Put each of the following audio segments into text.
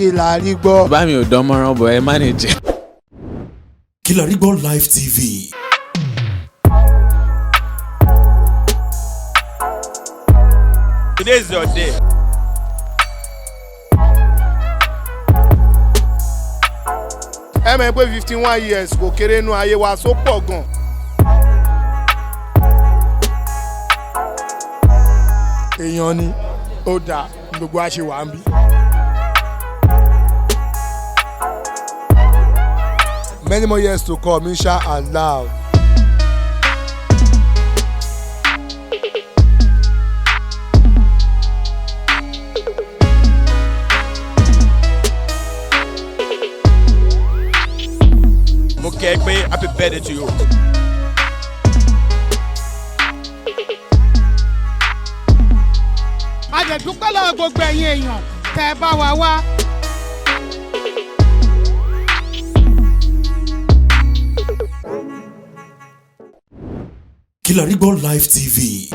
Kilarigbo. Bá mi ò dán mọ́rán bọ̀ ẹ manage. Kilarigbo Live TV. Today is your day. Ẹ mọ̀ pé 51 years kò kéré nú ayé wa so pọ̀ gan. Èèyàn ni ó dáa gbogbo àṣẹ wà ń bí. Many more years to come, inshallah. Mo kí ẹ pé happy birthday to you. A dẹ̀ dúpẹ́ lọ́wọ́ gbogbo ẹ̀yin èèyàn tẹ́ ẹ bá wa wá. Kilarigbo Live TV.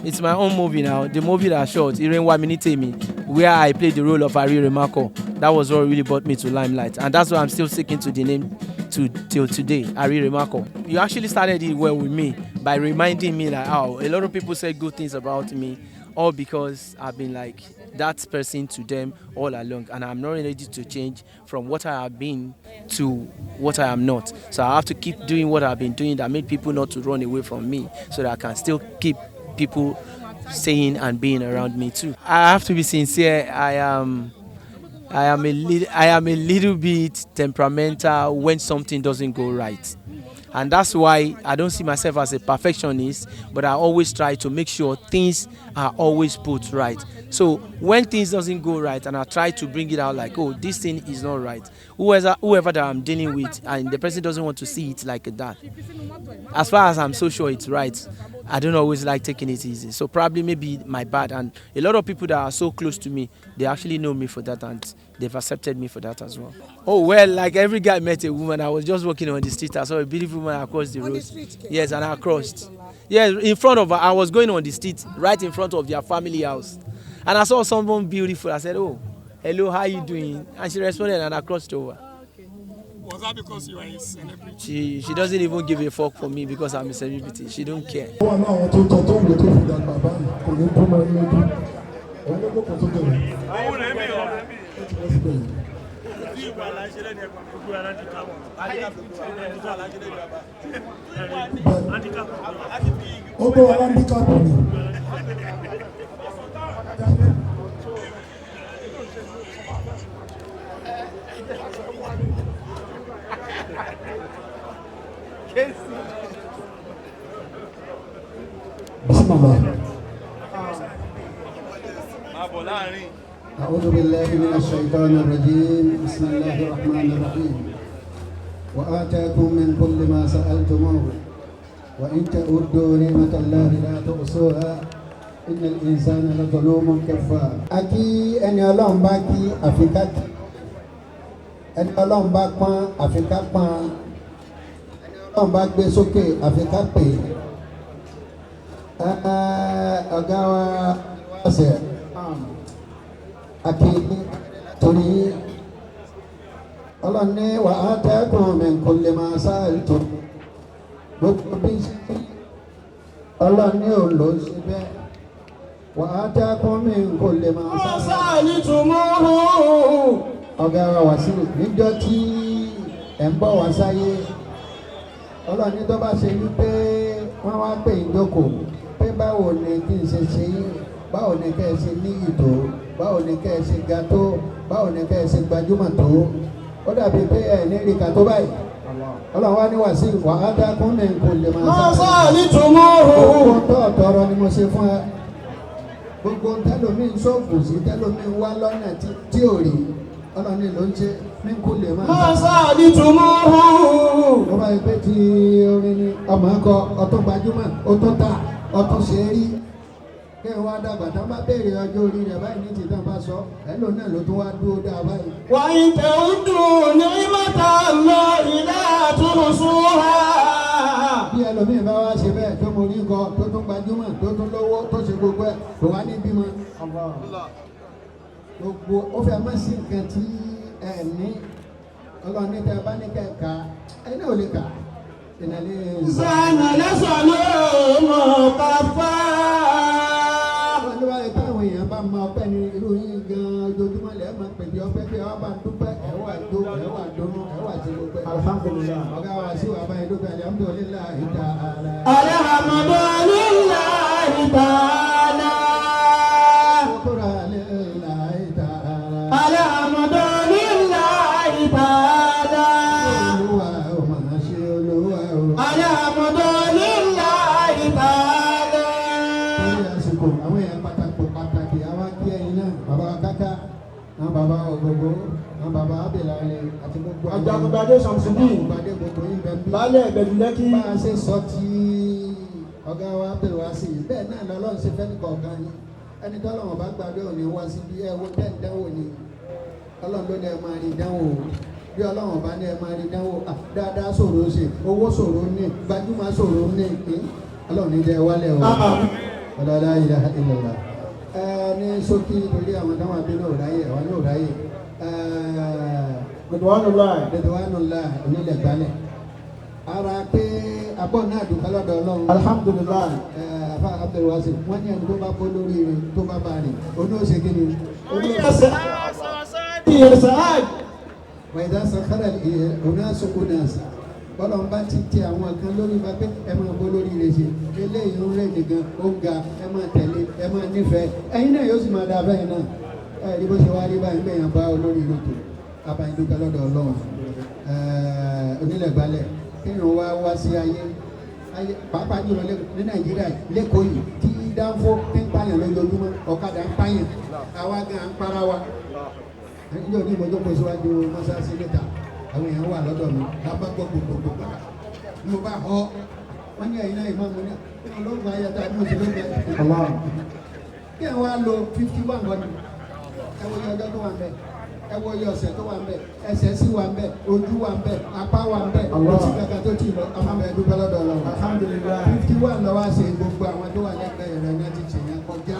It's my own movie now. The movie that I shot, Irenwa Minitemi, where I played the role of Ari Remako. That was what really brought me to limelight, and that's why I'm still sticking to the name till today, Ari Remako. You actually started it well with me by reminding me that a lot of people say good things about me, all because I've been like that person to them all along, and I'm not ready to change from what I have been to what I am not. So I have to keep doing what I've been doing that made people not to run away from me, so that I can still keep people staying and being around me too. I have to be sincere. I am a little bit temperamental when something doesn't go right, and that's why I don't see myself as a perfectionist, but I always try to make sure things are always put right. So when things doesn't go right and I try to bring it out like, oh, this thing is not right, whoever that I'm dealing with, and the person doesn't want to see it like that, as far as I'm so sure it's right, I don't always like taking it easy. So probably maybe my bad, and a lot of people that are so close to me, they actually know me for that, and they've accepted me for that as well. Oh well, like every guy met a woman. I was just walking on the street, I saw a beautiful woman across the road. Yes, and I crossed. Yes, in front of her. I was going on the street right in front of their family house, and I saw someone beautiful. I said, oh, hello, how you doing? And she responded, and I crossed over. Was that because you are a celebrity? She doesn't even give a fuck for me because I'm a celebrity. She don't care. أعوذ بالله من الشيطان الرجيم بسم الله الرحمن الرحيم وآتاكم من كل ما سألتموه وإن تعدوا نعمة الله لا تحصوها إن الإنسان لظلوم كفار. Aki ẹni Ọlọ́run bá kí àfikà kí, ẹni Ọlọ́run bá pọ́n àfikà pọ́n, ẹni Ọlọ́run bá gbé sókè àfikà pè. ọ̀gá wa ọ̀sẹ̀ akéde torí ọlọ́ni wà á tẹ́kùn mi kò lè máa sáàlì tó gbogbo bí ọlọ́ni ò lọ sí bẹ́ẹ̀ wà á tẹ́kùn mi kò lè máa sáàlì tó mọ́ ọ̀gá wa wá sí níjọ́ tí ẹ̀ ń bọ̀ wá sáyé ọlọ́ni tó bá ṣe wípé wọ́n wá pè ìjókòó pé báwo ni kí n ṣe ṣe yín báwo ni kẹ́ ẹ ṣe níyì tó báwo ni kẹ́ ẹ ṣe ga tó báwo ni kẹ́ ẹ ṣe gbajúmọ̀ tó ó dàbí pé ẹ̀ ní ìrìkà tó báyìí ọlọ́run wá ní wàásù wà á dákún ní kò lè máa sáà gbogbo tó ọ̀tọ̀ọ̀rọ̀ ni mo ṣe fún ẹ gbogbo tẹlomi ń ṣòfò sí tẹlomi ń wá lọ́nà tí ò rí ọlọ́ni ló ń ṣe ní kò lè máa sáà ó bá yẹ pé tí orin ni ọmọ ẹ̀kọ́ ọtún gbajúmọ̀ ọtún ta ọtún ṣe rí kí ẹ wá dàgbà tán bá béèrè ọjọ́ orí rẹ̀ báyìí ní ti tán bá sọ ẹlò náà ló tún wá dúró dáa báyìí. wà á tẹ̀ ń dùn ní mọ́tà lọ ilé àtúnṣúra. bí ẹlòmíì bá wá ṣe bẹ́ẹ̀ tó mo rí kọ tó tún gbajúmọ̀ tó tún lówó tó ṣe gbogbo ẹ̀ kò wá ní bímọ. gbogbo ó fẹ́ mọ́ sí nǹkan tí ẹ ní ọlọ́ọ̀ni tẹ bá ní kẹ́ẹ̀ka ẹ náà ò lè kà. sànà lẹ́sàn-án ló mọ̀ káfá. olúwa yìí táwọn èèyàn bá máa ọpẹ́ ní irú yín gan-an ojoojúmọ́ lẹ́ẹ̀ máa pèsè ọpẹ́ pé ọba ń dúpẹ́ ẹ̀wà dúnú ẹ̀wà tí gbogbo ẹ̀. alhamdulilayi. ọ̀gá wa sí wàá báyìí dúpẹ́ alhamdulilayi ta'ala. alhamdulilayi ta'ala. alhamdulilayi ta'ala. alhamdulilayi ta'ala. olúwa ò máa ṣe olúwa ò. alhamdulilayi ta'ala. lórí àsìkò àwọn èèyàn pàtàkì àwọn akí ẹyin náà bàbá kaka àwọn bàbá Ogogo àwọn bàbá abèlàlẹ àti gbogbo àwọn Ajagungbadé Samsudeen Ajagungbadé gbogbo yín bẹ́ẹ̀ bí. baálẹ̀ Ìbẹ̀dùlẹ́kì. bá a ṣe sọ tí ọ̀gá wa bẹ̀rẹ̀ wá sí i bẹ́ẹ̀ náà lọ́lọ́run ṣe fẹ́ nìkan ọ̀gá yín ẹni tọ́lọ́run bá gbàgbé òní wá sí bí ẹ wo bẹ́ẹ̀ dánwò ni ọlọ́run ló ní ẹ máa rí dánwò bí ọlọ́run bá ní ẹ máa rí dánwò dáadáa ṣòro ṣe owó ṣòro ní gbajúmọ̀ ṣòro ní ọlọ́run ní jẹ́ wálẹ̀ o ọ̀dọ́dá ilaha illallah ní ṣókí torí àwọn táwọn abínú òráyè àwọn ní òráyè Ridwanullah onílẹ̀ gbalẹ̀ ara pé abọ́ náà dùn kálọ́dọ̀ ọlọ́run alhamdulilayi. afa abdulwasi wọ́n ní ẹni tó bá bọ́ lórí rẹ̀ tó bá bá rìn oní ó ṣe kí ni wàyídá sàkárà oní àsokò náà sà bọ́lá ń bá ti tẹ àwọn kan lórí bá pé ẹ máa bọ́ lórí rẹ̀ ṣe eléyìí ń rẹ̀ nìkan ó ga ẹ máa tẹ̀lé ẹ máa nífẹ̀ẹ́ ẹ̀yin náà yóò sì máa da abẹ́yìn náà ẹ̀ bó ṣe wá rí báyìí bẹ́ẹ̀ yàn bá olórí lóto abayín dúpẹ́ lọ́dọ̀ ọlọ́run onílẹ̀ gbalẹ̀ kéèyàn wá sí ayé pàápàá jùlọ ní Nàìjíríà lẹ́kọ̀ọ́ yìí tí dánfó tí ń pààyàn lójoojúmọ́ ọ̀kadà ń pààyàn àwa gan ń para wa ẹni yóò ní ìmọ̀jọ́ pé síwájú mọ́sáàsì níta àwọn èèyàn wà lọ́dọ̀ mi lábá gbọ́ gbogbo padà bí mo bá họ wọ́n ní ẹ̀yin náà ìmọ̀ mo ní ọlọ́run ayẹta ní oṣù lóde kí ẹ̀ wá lo 51 bọ́ọ̀nù ẹ wo iye ọjọ́ tó wà ń bẹ̀ ẹ wo iye ọ̀sẹ̀ tó wà ń bẹ̀ ẹsẹ̀ sí wà ń bẹ̀ ojú wà ń bẹ̀ apá wà ń bẹ̀ oṣù kàkà tó ti lọ ọmọ bẹ̀ dúpẹ́ lọ́dọ̀ ọlọ́run alhamdulilayi 51 lọ́wọ́ ṣe gbogbo àwọn tó wà lẹ́gbẹ̀ẹ́ rẹ̀ náà ti ṣèyàn kọjá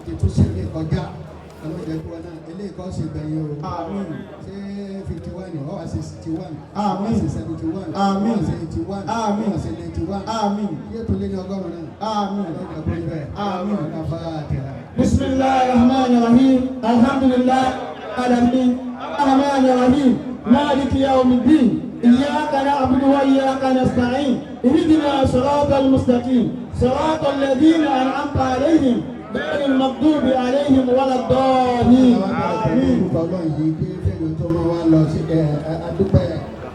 ti tún ṣe lè kọjá ọlọ́dẹ kúrò náà eléyìí kọ́ ṣe gbẹ̀yìn o ṣé 51 ọ̀ wá ṣe 61 ọ̀ wá ṣe 71 ọ̀ wá ṣe 81 ọ̀ wá ṣe 91 iye tó lé ní ọgọ́rùn-ún náà ọlọ́dẹ kúrò bẹ́ẹ̀ ọlọ́dẹ fà á tẹ̀lé. bisimilahi rahmani rahim alhamdulilayi alamin rahmani rahim maliki yawmiddin iyyaka na'budu wa iyyaka nasta'in ihdina siratal mustaqim siratal ladina an'amta alayhim غير المغضوب عليهم ولا الضالين آمين. ọlọ́run yìí kí fẹ́ẹ́ tó máa wá lọ sí adúpẹ́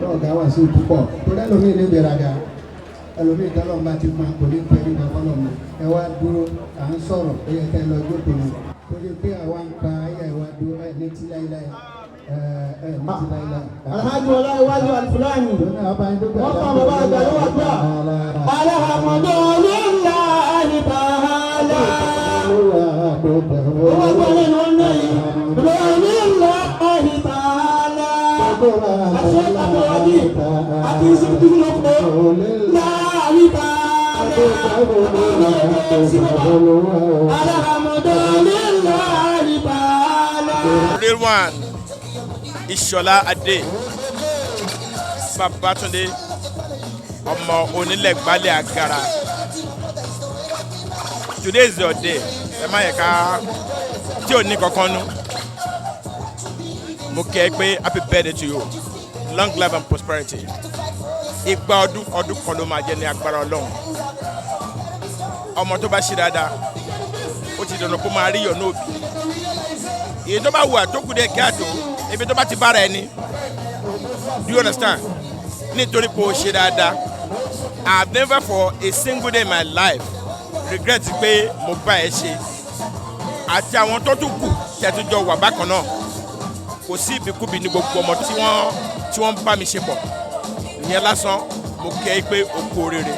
lọ́ọ̀gá wá sí púpọ̀ tó dá lómi ní ìgbéraga ẹlòmíì tọ́lọ́run bá ti mọ kò ní pẹ́ nígbà fọlọ́mù ẹ wá dúró à ń sọ̀rọ̀ ó yẹ kẹ́ ẹ lọ jókòó ni torí pé àwa ń pa ayé ẹ wá dúró ẹ ní tí láíláí ẹ ní tí láíláí. alhaji wọlé iwájú alifulani wọ́n fa bàbá àgbà ló wà gbà alhamdulillahi ta'ala. Real one, Ishola Ade, Babatunde, ọmọ onílẹ̀gbálẹ̀ agara. Today is your day. Ẹ má yẹ ká tí ò ní kankan nú. Mo kẹ́ ẹ pé happy birthday to you. Long life and prosperity. Ìgbà ọdún kan ló máa jẹ́ ní agbára Ọlọ́run. Ọmọ tó bá ṣe dáadáa, ó ti dandan kó máa rí ìyọ̀nù òbí. Èyí tó bá wù àtókù dé kí àtò, ebi tó bá ti bára ẹni. Do you understand? Nítorí pé o ṣe dáadáa. I've never for a single day in my life regret pé mo bá ẹ ṣe. Àti àwọn tó tún kù tẹ̀tún jọ wà bákan náà. Kò sí ìbíkúbi ní gbogbo ọmọ tí wọ́n bá mi ṣe pọ̀. Ìyẹn lásán mo kẹ́ ẹ pé o kú oríire.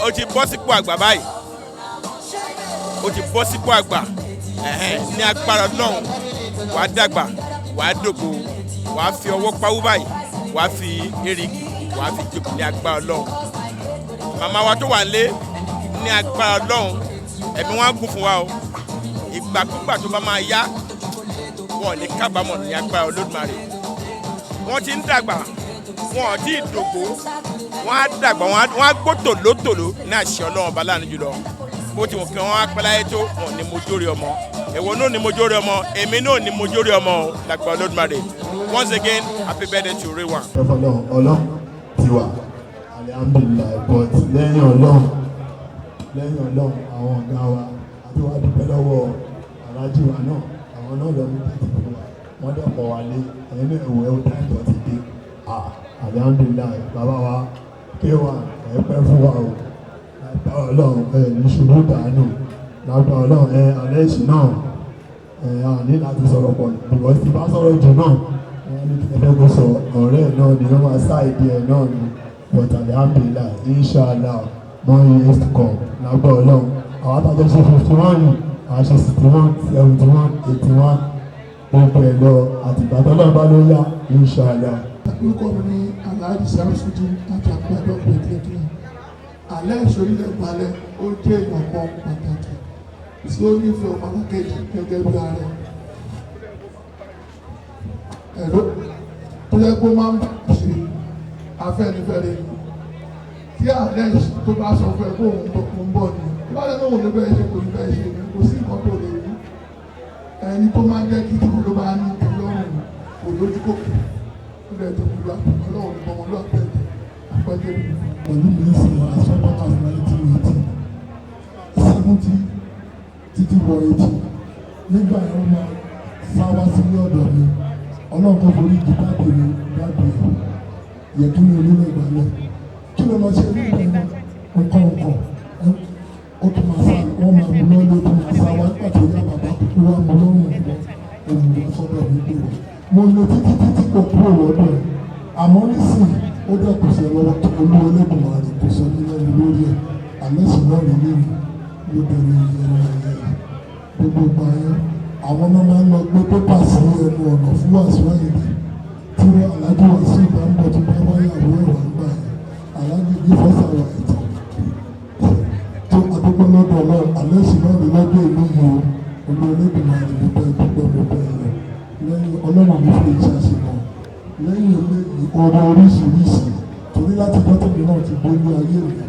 O ti bọ́ sípò àgbà báyìí. O ti bọ́ sípò àgbà. Ní agbára Ọlọ́run wàá dàgbà wàá dògbò wàá fi ọwọ́ pawú báyìí wàá fi erigi wàá fi jókòó ní agbára Ọlọ́run. Màmá wa tó wà lé ní agbára Ọlọ́run ẹ̀mí wọn á gùn fún wa o. Ìgbàkúgbà tó bá máa yá wọn ò ní kábàámọ̀ ní agbára Olódùmarè. Wọ́n ti ń dàgbà wọn ò tí ì dògbò wọ́n á dàgbà wọ́n á gbó tòlótòló ní àṣẹ Ọlọ́run ọba láàánú jùlọ. Bó ti wọ́n kí wọ́n á pẹ́ láyé tó wọn ní mojórí ọmọ. Èwo náà ní mojórí ọmọ èmi náà ní mojórí ọmọ o lágbára Olódùmarè. Once again happy birthday to Rewa. Ọlọ́run ti wà alihamdulilayi but lẹ́yìn Ọlọ́run àwọn ọ̀gá wa àti wàá dúpẹ́ lọ́wọ́ alájí wa náà àwọn náà lọ́wọ́ tètè fún wa wọ́n dẹ̀ pọ̀ wá lé ẹ̀yìn náà ìwé ó dáìtọ̀ ti dé alihamdulilayi bàbá wa kéwà ẹ̀ pẹ́ fún wa o lágbára Ọlọ́run ẹ̀ ní ṣubú dànù lágbára Ọlọ́run àlẹ́ṣì náà ní láti sọ̀rọ̀ pọ̀ bùkọ́ tí bá sọ̀rọ̀ jù náà wọ́n ní kí ẹgbẹ́ kó sọ ọ̀rẹ́ náà ni wọ́n máa sáìdì ẹ̀ náà ni but alhamdulillah inshallah more years to come lágbára Ọlọ́run àwọn àtàjọ ṣe 51 yìí àwọn ṣe 61 71 81 gbogbo ẹ̀ lọ àtìgbà tó náà bá ló yá inshallah. Orúkọ mi ní Alhaji Samsudi láti àgbàdo pẹ̀lẹ́pẹ̀lẹ́. Alẹ́ ìṣòrílẹ̀ gbalẹ̀ ó jẹ́ èèyàn kan pàtàkì tí ó nífẹ̀ẹ́ ọmọ akéjì gẹ́gẹ́ bí ààrẹ. Ẹ̀rọ tó yẹ kó máa ń ṣe afẹ́nifẹ́re ni. Tí Alẹ́ tó bá sọ fún ẹ kó òun ń bọ̀ ni. Ìbáraẹ̀ náà òun ló bẹ́ẹ̀ ṣe kò ní bẹ́ẹ̀ ṣe ni kò sí nǹkan tó lè rí. Ẹni tó máa ń jẹ́ kí tí ló bá ní ìlọrùn kò lójú kòkò. Ilé tó kú lọ Ọlọ́run ní ọmọ lọ́wọ́ pẹ̀lú àpẹjẹ mi. Pẹ̀lú mi sí àṣọ́pọ̀ àti 1980 títí wọ 80 nígbà yẹn wọ́n máa sáwá sílé ọ̀dọ̀ mi Ọlọ́run tó forí di dáàbò mi dáàbò ẹ̀ yẹ kí ni olúlé ìgbàlẹ̀ kí ló lọ ṣe nígbà yẹn nǹkan ó tún máa sá wọ́n máa mú lọ́lé tó máa sáwá nígbà tó yá bàbá kúkú wá mú lọ́rùn ẹ̀gbọ́n olùwà sọ́dọ̀ mi pé mo lo títí kò kúrò lọ́dọ̀ ẹ̀ àmọ́ nísìnyí ó dẹ̀ kò sí ọlọ́wọ́ tó olúwa Olódùmarè rẹ̀ kò sọ ní lẹ́nu lórí ẹ̀ àlẹ́sìn náà rí lẹ́nu ló bẹ̀rẹ̀ ìyẹn gbogbo ìgbà yẹn àwọn náà máa ń lọ gbé pépà sí ẹnu ọ̀nà fún Wasiu Ayinde tí Alhaji Wasiu bá ń bọ̀ tó bá wáyàwó ẹ̀wà ń gbà yẹn Alhaji ní fọ́sàwà ẹ̀tàn tó àdúgbò lọ́dọ̀ náà àlẹ́sìn náà rí lọ́dọ̀ ìlú yìí o olúwa Olódùmarè rẹ̀ mo bẹ̀ yẹn lẹ́yìn Ọlọ́run mi fi ìṣàṣìmọ̀ lẹ́yìn eléyìí ọ̀rọ̀ oríṣiríṣi torí láti dọ́tẹ̀mí náà ti bó ní ayé rẹ̀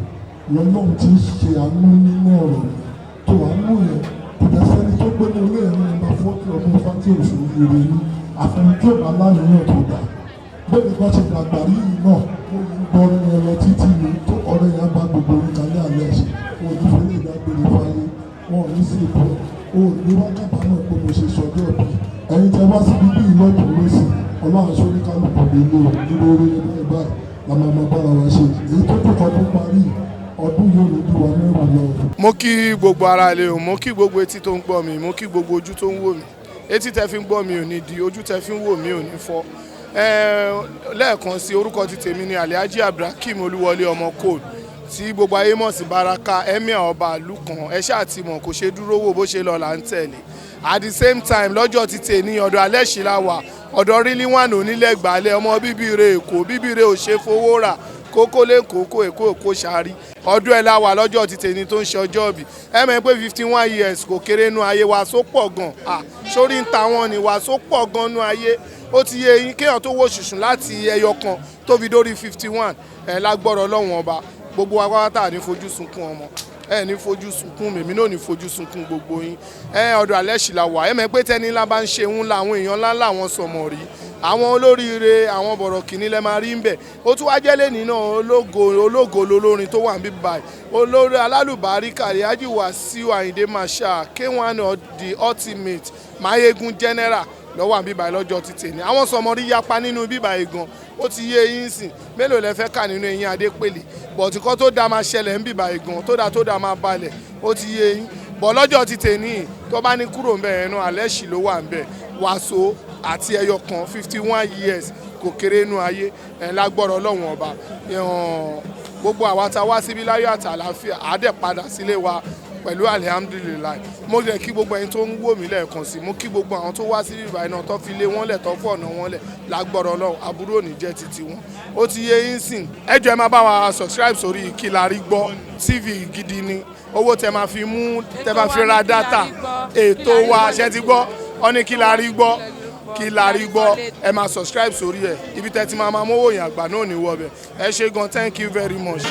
lọ́lọ́run ti ṣe àánú nínú ọ̀rọ̀ rẹ̀ tó àánú yẹn kò dẹ̀ sẹ́ni tó gbé ní ilé ẹ̀mí nígbà fọ́ọ̀kì ọdún fátí òṣèlú rere ní àfẹnú tó bá láníyàn tó dà bẹ́ẹ̀ ni wọ́n ti dàgbà yìí náà ó ń gbọ́ ní ẹ̀rọ títí ni tó ọ̀rẹ́ yẹn bá gbogbo oríta ní alẹ́ ẹ̀ṣẹ̀ wọn ò ní fẹ́lẹ́ ìdágbére fáyé wọn ò ní sí ìbọn ó ní wákàtí náà pé mo ṣe sọjọ́ ọ̀bí ẹ̀yin tẹ wá sí bíbí ìlọ́dún lọ́sìn Ọlọ́run sórí kálukú nílò nínú orí ẹgbẹ́ báyìí la máa ma bára wa ṣe èyí tó tó kọdún parí ọdún yóò lè dùn wá mẹ́wàá lọ. Mo kí gbogbo ara ilé o mo kí gbogbo etí tó ń gbọ́ mi mo kí gbogbo ojú tó ń wò mí etí tẹ fi ń gbọ́ mi ò ní di ojú tẹ fi ń wò mí ò ní fọ́ lẹ́ẹ̀kan sí orúkọ ti tèmi ni Alhaji Abdulhakeem Olúwọlé ọmọ Cole tí gbogbo ayé mọ̀ sí Baraka Emir ọba ìlú kan ẹ ṣáà ti mọ̀ kò ṣe dúró wò bó ṣe lọ là ń tẹ̀lé at the same time lọ́jọ́ ti tè ní ọ̀dọ̀ Alesh la wà ọ̀dọ̀ Rilwan onílẹ̀gbàlẹ̀ ọmọ bíbí rẹ̀ Èkó bíbí rẹ̀ ò ṣe fowó rà kókó lé kókó èkó èkó ṣáárí ọdún ẹ̀ láwà lọ́jọ́ ti tèmi tó ń ṣe ọjọ́ ìbí ẹ mọ̀ pé 51 years kò kéré nú ayé wa só pọ̀ gan sórí ń ta wọn ni wa só pọ̀ gan nú ayé ó ti yé yín kéèyàn tó wò ṣùṣùn láti ẹyọ kan tó fi dórí 51 ẹ̀ lágbọ́rọ̀ Ọlọ́run ọba gbogbo wa pátá ní fojú sunkún ọmọ ẹ ní fojú sunkún mèmí náà ní fojú sunkún gbogbo yín ọ̀dọ̀ Alesh la wà ẹ mọ̀ pé tẹ́ni ńlá bá ń ṣe ń la àwọn èèyàn ńlá làwọn sọmọ rí àwọn olóríire àwọn bọ̀rọ̀ kìíní lẹ máa rí ń bẹ̀ ó tún wá jẹ́lé nínú ológo lolórin tó wà níbí báyìí olórí alálùbáríkà Alhaji Wasiu Ayinde Marshal K1 the ultimate mayegun general lọ́wọ́ àbí báyìí lọ́jọ́ ti tèmi àwọn sọmọrí yapa nínú bíbá igan ó ti yé yín sìn mélòó lẹ fẹ́ kà nínú eyín Adépèlé bọ̀tí kọ́ tó dá máa ṣẹlẹ̀ ń bíbá igan tó dá máa balẹ̀ ó ti yé yín bọ̀ lọ́jọ́ ti tèmi tó bá ní kúrò ń bẹ̀ yẹn náà Alesh ló wà ń bẹ̀ Wàsó àti ẹyọ kan 51 years kò kéré nú ayé lágbọ́rọ̀ Ọlọ́run ọba gbogbo àwa tá wá síbí láyọ̀ àti àlàáfíà àádẹ́ padà sílé wa pẹ̀lú alihamudulilayi mo jẹ́ kí gbogbo ẹni tó ń wò mí lẹ́ẹ̀kan sí mo kí gbogbo àwọn tó wá sí ibà iná tó fi lé wọn lẹ̀ tó fọ̀nà wọn lẹ̀ lágbọ́rọ̀ Ọlọ́run àbúrò ò ní jẹ́ títí wọn ó ti yé yín sìn ẹ jọ̀ọ́ ẹ máa bá wa subscribe sórí Kilarigbo TV gidi ni owó tẹ máa fi mú tẹ máa fi ra dátà ètò wa ṣe ti gbọ́ ọ ní Kilarigbo ẹ máa subscribe sórí ẹ ibi tẹ ti máa mówó yàn àgbà náà ní wọbẹ ẹ ṣé gan thank you very much.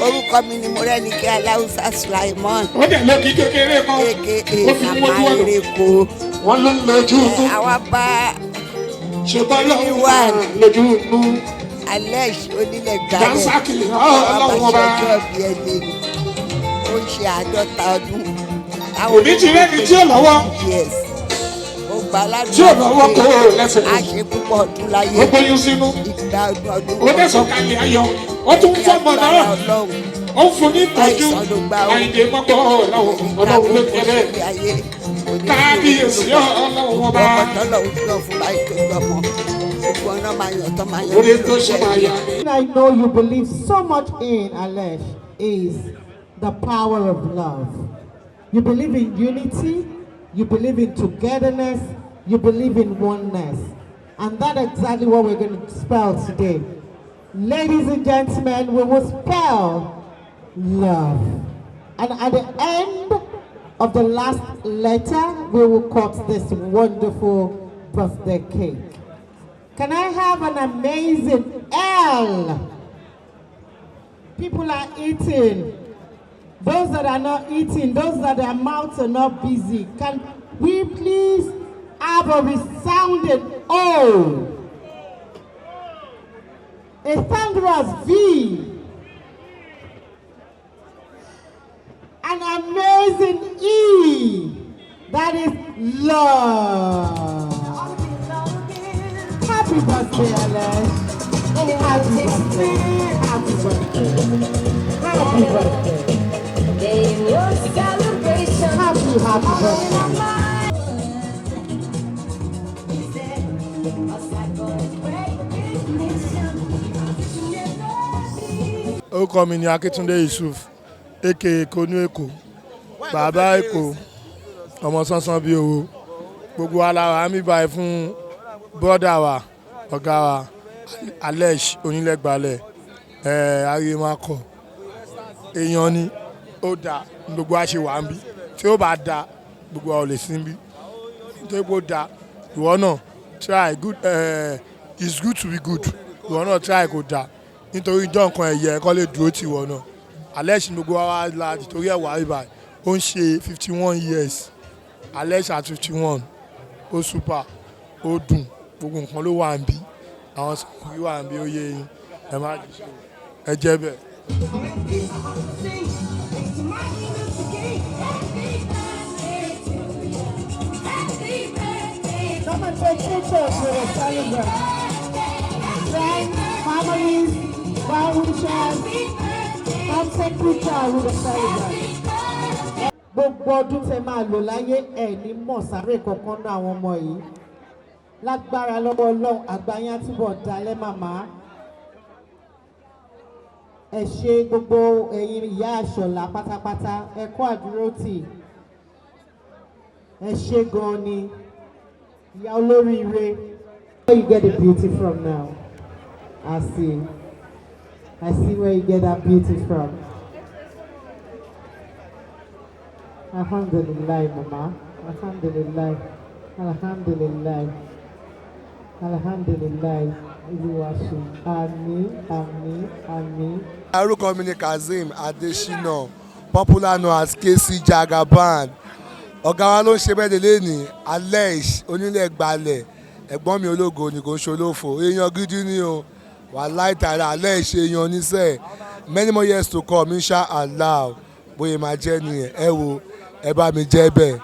orúkọ mi ni Mọ́rẹ́níkẹ́ Aláùsá Sulaimon ó dẹ̀ lókì kékeré kan aka Màmá Ereko wọ́n ló ń lójú inú àwa bá ṣùgbọ́n lọ́wọ́ lójú inú Alesh onílẹ̀ gbálẹ̀ dansaki ọlọ́wọ́ bá ọjọ́ bí ẹni ó ń ṣe 50 ọdún òní ti rẹ́ni tí ò lọ́wọ́ tí ò lọ́wọ́ kó o lẹ́sẹ̀ a ṣe púpọ̀ ọdún láyé ó gbóyún sínú ìgbà ọdún ó dẹ̀ sọ̀kalẹ̀ ayọ̀ ó tún fọ́mọ náà ó fún ní ìtọ́jú àyìnbó mọ́kọ́ ọlọ́run ló kéré kábíyèsí ọlọ́run ọba orí tó ṣe máa yá ni. I know you believe so much in, Alesh, is the power of love. You believe in unity, you believe in togetherness, you believe in oneness. And that's exactly what we're going to spell today. Ladies and gentlemen, we will spell love. And at the end of the last letter, we will cut this wonderful birthday cake. Can I have an amazing L? People are eating. Those that are not eating, those that their mouths are not busy, can we please have a resounding O? A thunderous V. An amazing E. That is love. Happy birthday, Alesh. Happy birthday. Happy birthday. Happy birthday. In your celebration. Happy birthday. Orúkọ mi ni Akíntúndé Yusuf aka Konu Èkó bàbá Èkó ọmọ sánsán bíi owó gbogbo alára mi báyìí fún bọ́dà wa ọ̀gá wa Alesh onílẹ̀gbàlẹ̀ arimakọ èèyàn ni ó dáa gbogbo àṣẹ wà ń bí tí ó bá dáa gbogbo àwọn lè sí ń bí nítorí pé ó dáa ìwọ náà try good it's good to be good ìwọ náà try kó dáa nítorí ìjọ nǹkan ẹ̀yẹ ẹ̀kọ́ lè dúró tì wọ́n náà Alesh gbogbo wa la torí ẹ̀ wá ibà ó ń ṣe 51 years Alesh at 51 ó super ó dùn gbogbo nǹkan ló wà ń bí àwọn sọ̀rọ̀ wà ń bí ó yé yín ẹ má ẹ jẹ́ bẹ́ẹ̀. Come and take pictures with a celebrant. Friends, families, well-wishers, come take pictures with a celebrant. Gbogbo ọdún tẹ máa lò láyé ẹ̀ ní mọ̀sáré kankan náà àwọn ọmọ yìí. Lágbára lọ́wọ́ Ọlọ́run àgbáyé àtúbọ̀ dalẹ́ màmá. Ẹ ṣe gbogbo ẹ̀yin ìyá àṣọlá pátápátá ẹ kú àdúrótì. Ẹ ṣe gan ni. Ìyá olóríire. Where you get the beauty from now? I see where you get that beauty from. Alhamdulillah, Mama. Alhamdulillah. Alhamdulillah. Alhamdulillah. Olúwaṣe. Àmín, àmín, àmín. Orúkọ mi ni Kazeem Adesina, popular known as KC Jagaban. Ọ̀gá wa ló ń ṣe bẹ́ẹ̀ lẹ́ni Alesh onílẹ̀gbàlẹ̀ ẹ̀gbọ́n mi ológo ni kò ń ṣolófo èèyàn gidi ni o wàláhì tààlà Alesh èèyàn oníṣẹ́ many more years to come inshallah bóyá máa jẹ́ nìyẹn ẹ wo ẹ bá mi jẹ́ bẹ́ẹ̀.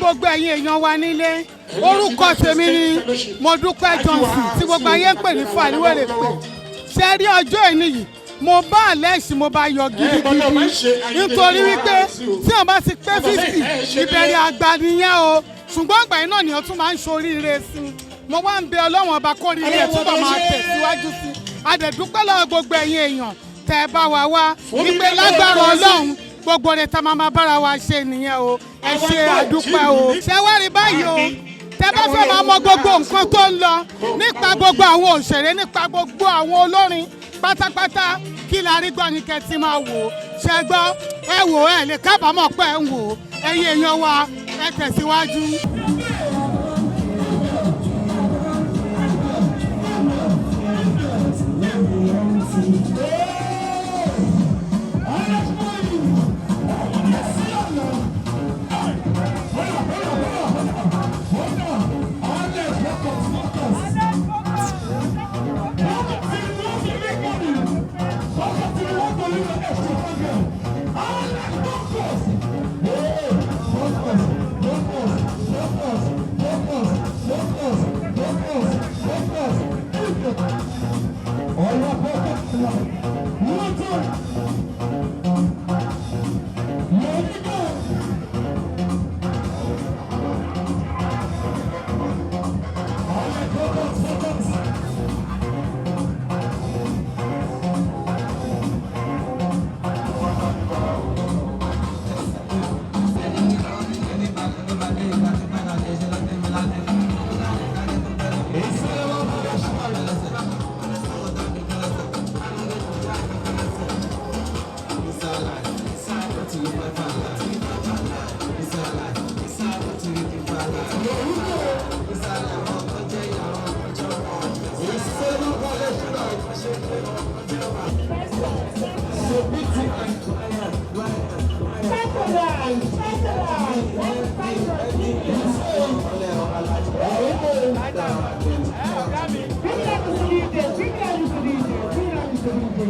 gbogbo ẹ̀yin èèyàn wa nílé orúkọ tèmi ni Modúpẹ́ Johnson tí gbogbo ayé ń pè ní Fàlíwèrè pé ṣe rí ọjọ́ ìní yìí mo bá Alesh mo bá yọ gidigidi nítorí wípé tí wọ́n bá ti pé 50 ìbẹ̀rẹ̀ àgbà nìyẹn o ṣùgbọ́n àgbà yìí náà ni wọ́n tún máa ń ṣoríire sí i mo wá ń bẹ Ọlọ́run ọba kórìíre ẹ̀ túbọ̀ máa tẹ̀síwájú sí i adẹ̀dúpẹ́ lọ́wọ́ gbogbo ẹ̀yin èèyàn tẹ́ ẹ bá wa wá wípé lágbára Ọlọ́run gbogbo rẹ̀ tá máa bára wa ṣe nìyẹn o ẹ ṣe àdúpẹ́ o ṣé wá rí báyìí o tẹ́ bá fẹ́ máa mọ gbogbo nǹkan tó ń lọ nípa gbogbo àwọn òṣèré nípa gbogbo àwọn olórin pátápátá Kilarigbo ni kẹ́ ti máa wò ṣe gbọ́ ẹ wò ẹ lè kábàámọ̀ pé ẹ ń wò ẹ̀yin èèyàn wa ẹ tẹ̀síwájú.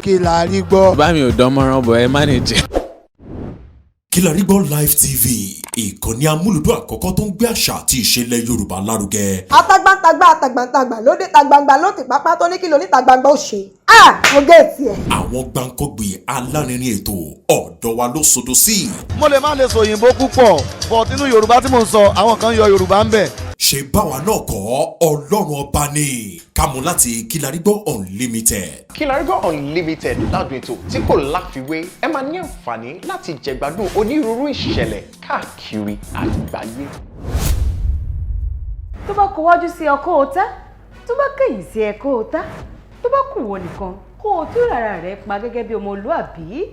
Kilarigbo. Bá mi ò dán mọ́rán bọ̀ ẹ manage. Kilarigbo Live TV, ìkànnì amúlùdún àkọ́kọ́ tó ń gbé àṣà àti ìṣẹ̀lẹ̀ Yorùbá lárugẹ. Atagbantagba lóde tagbangba ló ti pápá tó ní kí lóní tagbangba ó ṣe. Mo géètì ẹ̀. Àwọn gbàǹkọ́gbì alárinrin ètò ọ̀dọ́ wa ló sodo sí. Mo lè má lè sọ òyìnbó púpọ̀ but inú Yorùbá tí mò ń sọ àwọn kan yọ Yorùbá ń bẹ̀. Ṣé báwa náà kọ́ Ọlọ́run ọba ni kámú láti Kilarigbo Unlimited. Kilarigbo Unlimited ládùn ètò tí kò láfiwé ẹ máa ní àǹfààní láti jẹ̀gbádùn onírúurú ìṣẹ̀lẹ̀ káàkiri àgbáyé. Tó bá kó wájú sí ọkọ òótá tó bá kẹ̀yìn sí ẹ̀kọ́ òótá tó bá kù wọ nìkan kó o tó rárá rẹ̀ pa gẹ́gẹ́ bí ọmọlúàbí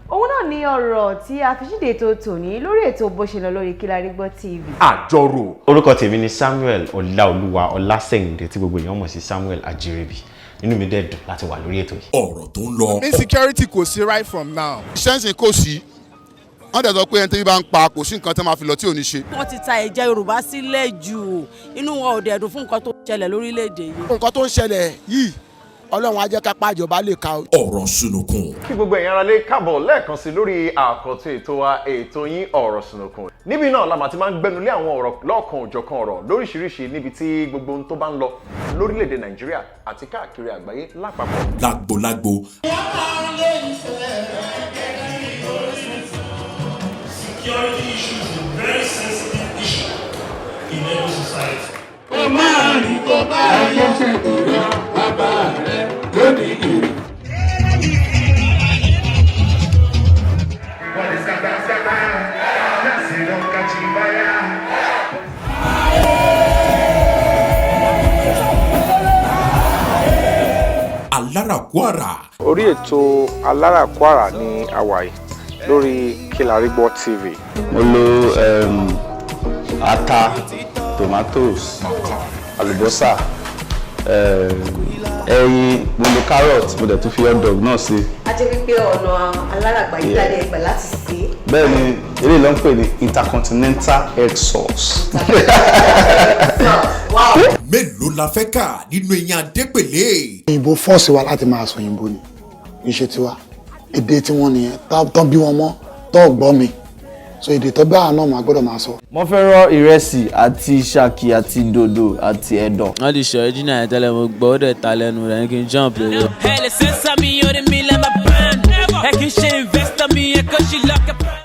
òun náà ni ọ̀rọ̀ tí a fi ṣíde ètò tòní lórí ètò bó ṣe lọ lórí Kilarigbo TV. Àjọrò. Orúkọ tèmi ni Samuel Ọláolúwa Ọlásẹ̀yìndé tí gbogbo èèyàn mọ̀ sí Samuel Ajírébi. Inú mi dẹ̀ dùn láti wà lórí ètò yìí. Ọ̀rọ̀ tó ń lọ. Insecurity kò sí right from now. Ṣẹ́ǹsì kò sí. Wọ́n dẹ̀ sọ pé ẹni tí bá ń pa kò sí nǹkan tí wọ́n máa fi lọ tí ò ní ṣe. Wọ́n ti ta ẹ̀jẹ̀ Yorùbá sílẹ̀ jù inú wọn ò dẹ̀ dùn fún nǹkan tó ń ṣẹlẹ̀ lórílẹ̀‐èdè yìí. Nǹkan tó ń ṣẹlẹ̀ yìí Ọlọ́run á jẹ́ ká pa ìjọba lè ka. Ọ̀rọ̀ sunukun. Kí gbogbo ẹ̀yin ará lé káàbọ̀ lẹ́ẹ̀kan sí lórí àkọ́tún ètò wa ètò yín ọ̀rọ̀ sunukun. Níbi náà la máa ti máa ń gbẹnulé àwọn ọ̀rọ̀ lọ́ọ̀kan òjọ̀kan ọ̀rọ̀ lóríṣiríṣi níbi tí gbogbo ohun tó bá ń lọ lórílẹ̀‐èdè Nàìjíríà àti káàkiri àgbáyé lápapọ̀. Lágbo. Security issues is a very sensitive issue in every society. Ó máa rí kó bá ayé ṣètìlọ́ bàbá rẹ̀ lónìí kiri. Aláràkúàrà. Orí ètò Aláràkúàrà ní àwàyè lórí Kilarigbo TV. Mo lo ata, tomatoes, àlùbọ́sà, ẹyin, mo lo carrot, mo dẹ̀ tún fi hot dog náà sí. A jẹ́ wípé ọ̀nà aláràgbà yìí dáadé ẹgbẹ̀ láti sè é. Bẹ́ẹ̀ni, eléyìí ló ń pè ní intercontinental egg sauce. Mélòó la fẹ́ kà nínú eyín Adépèlé? Òyìnbó fọ́ọ̀sì wa láti máa sọ òyìnbó ni, kì í ṣe tiwa. Èdè tí wọ́n nìyẹn, tán bí wọn mọ́, tó gbọ́ mi. so èdè tó bá àná máa gbọ́dọ̀ máa sọ. mo fẹ́ rọ ìrẹsì àti ṣàkì àti dòdò àti ẹ̀dọ̀. wọ́n ti ṣe original yẹn tẹ́lẹ̀ mo gbọ́ ó dẹ̀ ta lẹ́nu rẹ̀ kí n jump lórí.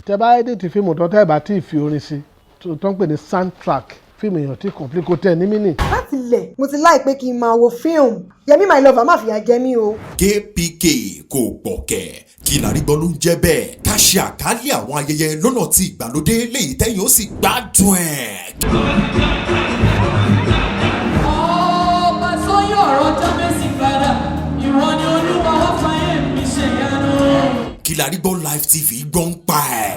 tẹ bá dé ti fíìmù tó tẹ́ bá tí ì fi orin sí tó ń pè ní soundtrack fíìmù èèyàn tí complete kò tẹ̀ ní mí nì. láti ilẹ̀ mo ti láì pé kí n máa wo fíìmù Yẹmí my lover má fìyà jẹ mí o. KPK kò gbọ̀kẹ̀ Kilarigbo ló ń jẹ́ bẹ́ẹ̀ ká ṣe àkálẹ̀ àwọn ayẹyẹ lọ́nà tí ìgbàlódé léyìí tẹ́yìn ó sì gbádùn ẹ̀. ọba sọyọ ọ̀rọ̀ jábẹ́sì padà ìwọ ni olúwa wá fàyè mi ṣe yanu. Kilarigbo Live TV gbọ́ ń pa ẹ̀.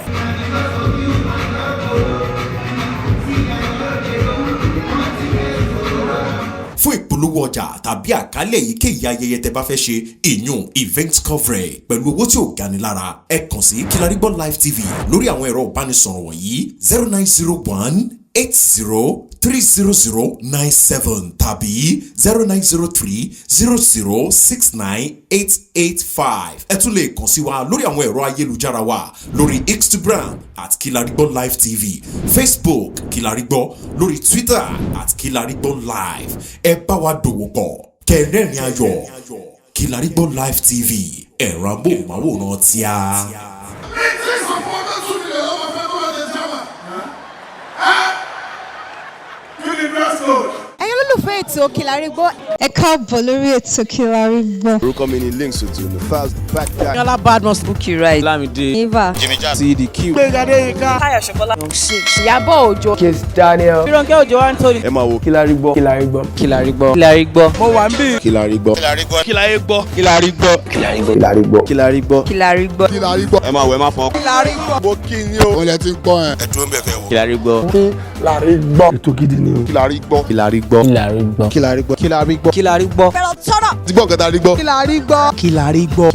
fún ìpolówó ọjà tàbí àkálẹ̀ èyíkéyìí ayẹyẹ tẹ́ bá fẹ́ ṣe ìyún event coverage pẹ̀lú owó tí ò gani lára ẹ kàn sí Kilarigbo Live TV lórí àwọn ẹ̀rọ ìbánisọ̀rọ̀ wọ̀nyí 0901-8030097 tàbí 0903-0069-885. ẹ tún lè kàn sí wa lórí àwọn ẹ̀rọ ayélujára wa lórí Instagram @Kilarigbo Live TV, Facebook Kilarigbo, lórí Twitter @Kilarigbo Live. ẹ bá wa dòwò pọ̀ kẹrẹ́rìn ayọ̀. Kilarigbo Live TV ẹ̀rọ amóhùnmáwòrán tíá. ẹ̀yin olólùfẹ́ ètò Kilarigbo. ẹ káàbọ̀ lórí ètò Kilarigbo. orúkọ mi ni links Otunu fast back guy. yọlá badmus bukki right Lamide Eva Jimmy Jazz CDQ gbẹ̀gàdé yínká Táyọ̀ Ṣọ̀kọ́lá Ìyábọ̀ Òjó Kiss Daniel Fírànkẹ́ Òjó Anthony ẹ máa wo Kilarigbo. Kilarigbo mo wà ń bí. Kilarigbo Kilarigbo Kilarigbo ẹ máa wo ẹ máa fọ. Kilarigbo. mo kí ni o. wọ́n lẹ ti ń gbọ́ ẹ̀. ẹ dúró ń bẹ̀ fẹ́ wò. Kilarigbo ètò gidi ni o. Kilarigbo. fẹ́ràn tọ́rọ̀. ti gbọ́ nǹkan tá a rí gbọ́. Kilarigbo.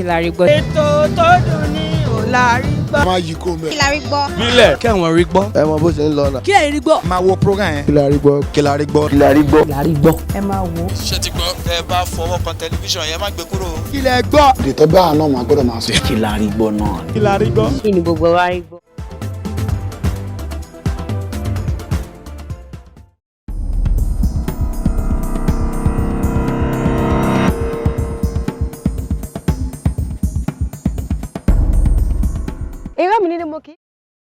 ètò tó dùn ní Kilarigbo. máa yí kó mẹ́. Kilarigbo. nílẹ̀ kẹ́wọ̀n rí gbọ́. ẹ mọ bó ṣe ń lọ náà. Kilarigbo. máa wo program yẹn. Kilarigbo. ẹ máa wò. ṣé ti gbọ́ ẹ bá fọwọ́ kan tẹlifíṣàn yẹn má gbé kúrò. ilẹ̀ gbọ́. èdè tó bá àná máa gbọ́dọ̀ máa sọ. Kilarigbo náà. Kilarigbo. kí ni gbogbo wa rí gbọ́.